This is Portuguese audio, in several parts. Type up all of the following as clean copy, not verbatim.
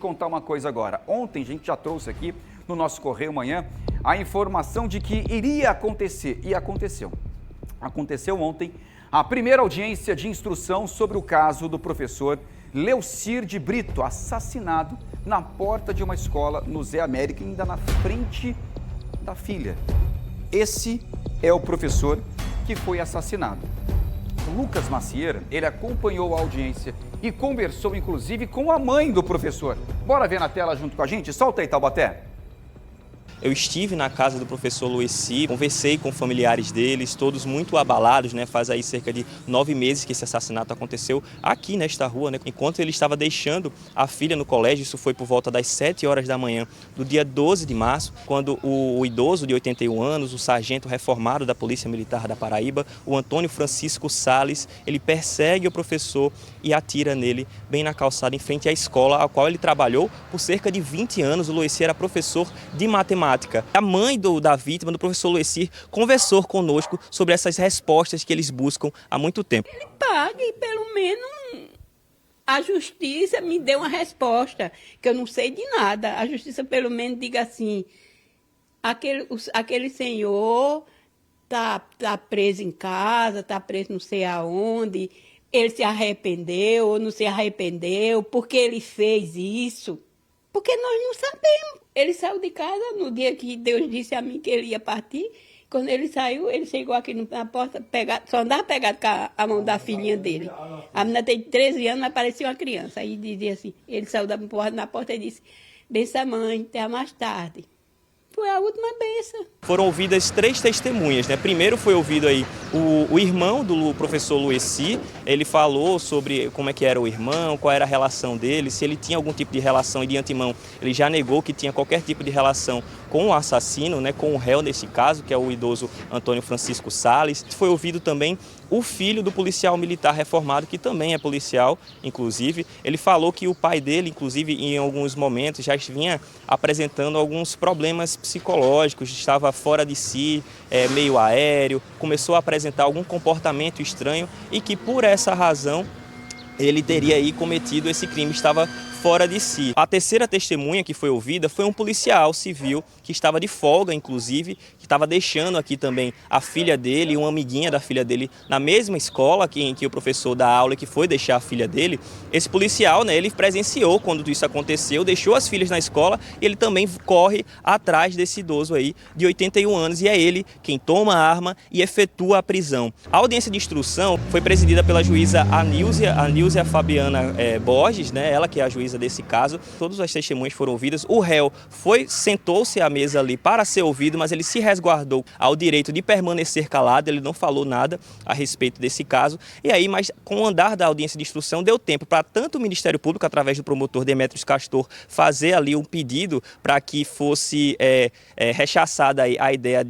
Contar uma coisa agora. Ontem a gente já trouxe aqui no nosso Correio Manhã a informação de que iria acontecer e aconteceu. Aconteceu ontem a primeira audiência de instrução sobre o caso do professor Leucir de Brito, assassinado na porta de uma escola no Zé América, ainda na frente da filha. Esse é o professor que foi assassinado. Lucas Macieira, ele acompanhou a audiência e conversou, inclusive, com a mãe do professor. Bora ver na tela junto com a gente? Solta aí, Taubaté. Eu estive na casa do professor Leucir, conversei com familiares deles, todos muito abalados, né? Faz aí cerca de 9 meses que esse assassinato aconteceu aqui nesta rua, né? Enquanto ele estava deixando a filha no colégio, isso foi por volta das 7 horas da manhã do dia 12 de março, quando o idoso de 81 anos, o sargento reformado da Polícia Militar da Paraíba, o Antônio Francisco Sales, ele persegue o professor e atira nele bem na calçada em frente à escola a qual ele trabalhou por cerca de 20 anos. O Leucir era professor de matemática. A mãe da vítima, do professor Leucir, conversou conosco sobre essas respostas que eles buscam há muito tempo. Ele pague e pelo menos a justiça me dê uma resposta, que eu não sei de nada. A justiça pelo menos diga assim, aquele senhor tá preso em casa, tá preso não sei aonde, ele se arrependeu ou não se arrependeu, porque ele fez isso. Porque nós não sabemos. Ele saiu de casa no dia que Deus disse a mim que ele ia partir. Quando ele saiu, ele chegou aqui na porta, só andava pegado com a mão da filhinha dele. A menina tem 13 anos, mas parecia uma criança. Aí dizia assim, ele saiu na porta e disse, benção mãe, até mais tarde. Foi a última benção. Foram ouvidas 3 testemunhas, né? Primeiro foi ouvido aí o irmão do professor Leucir. Ele falou sobre como é que era o irmão, qual era a relação dele, se ele tinha algum tipo de relação, e de antemão ele já negou que tinha qualquer tipo de relação com o assassino, né? Com o réu nesse caso, que é o idoso Antônio Francisco Sales. Foi ouvido também o filho do policial militar reformado, que também é policial, inclusive. Ele falou que o pai dele, inclusive, em alguns momentos, já vinha apresentando alguns problemas psicológicos, estava fora de si, meio aéreo, começou a apresentar algum comportamento estranho e que, por essa razão, ele teria aí cometido esse crime, estava fora de si. A terceira testemunha que foi ouvida foi um policial civil que estava de folga, inclusive, que estava deixando aqui também a filha dele, uma amiguinha da filha dele, na mesma escola em que o professor dá aula, que foi deixar a filha dele. Esse policial, né, ele presenciou quando isso aconteceu, deixou as filhas na escola e ele também corre atrás desse idoso aí de 81 anos e é ele quem toma a arma e efetua a prisão. A audiência de instrução foi presidida pela juíza Anísia Fabiana Borges, né, ela que é a juíza desse caso. Todas as testemunhas foram ouvidas. O réu sentou-se à mesa ali para ser ouvido, mas ele se resguardou ao direito de permanecer calado, ele não falou nada a respeito desse caso. E aí, mas com o andar da audiência de instrução, deu tempo para tanto o Ministério Público, através do promotor Demetrios Castor, fazer ali um pedido para que fosse rechaçada a ideia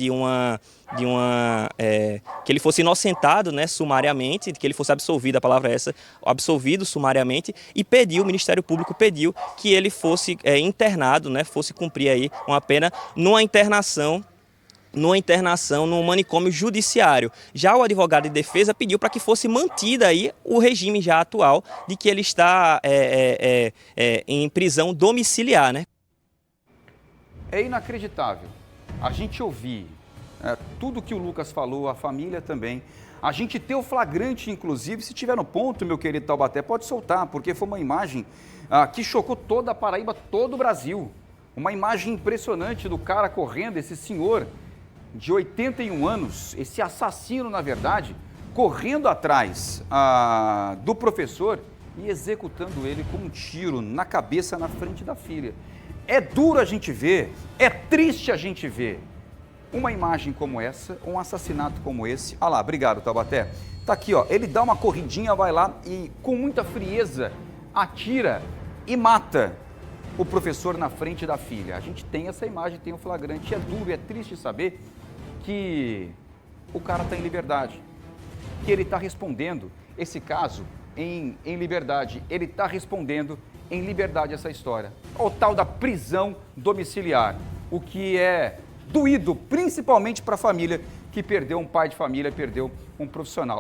que ele fosse inocentado, né, sumariamente, que ele fosse absolvido, a palavra é essa, absolvido sumariamente, e o Ministério Público pediu que ele fosse internado, né, fosse cumprir aí uma pena numa internação no manicômio judiciário. Já o advogado de defesa pediu para que fosse mantida aí o regime já atual de que ele está em prisão domiciliar, né? É inacreditável a gente ouvir tudo que o Lucas falou, a família também. A gente ter o flagrante, inclusive, se tiver no ponto, meu querido Taubaté, pode soltar, porque foi uma imagem que chocou toda a Paraíba, todo o Brasil. Uma imagem impressionante do cara correndo, esse senhor de 81 anos, esse assassino, na verdade, correndo atrás do professor e executando ele com um tiro na cabeça, na frente da filha. É duro a gente ver, é triste a gente ver uma imagem como essa, um assassinato como esse. Ah lá, obrigado, Taubaté. Tá aqui, ó, ele dá uma corridinha, vai lá e com muita frieza atira e mata o professor na frente da filha. A gente tem essa imagem, tem o flagrante. É duro, é triste saber que o cara está em liberdade, que ele está respondendo esse caso em liberdade. Ele está respondendo em liberdade essa história. O tal da prisão domiciliar, o que é doído, principalmente para a família que perdeu um pai de família, perdeu um profissional.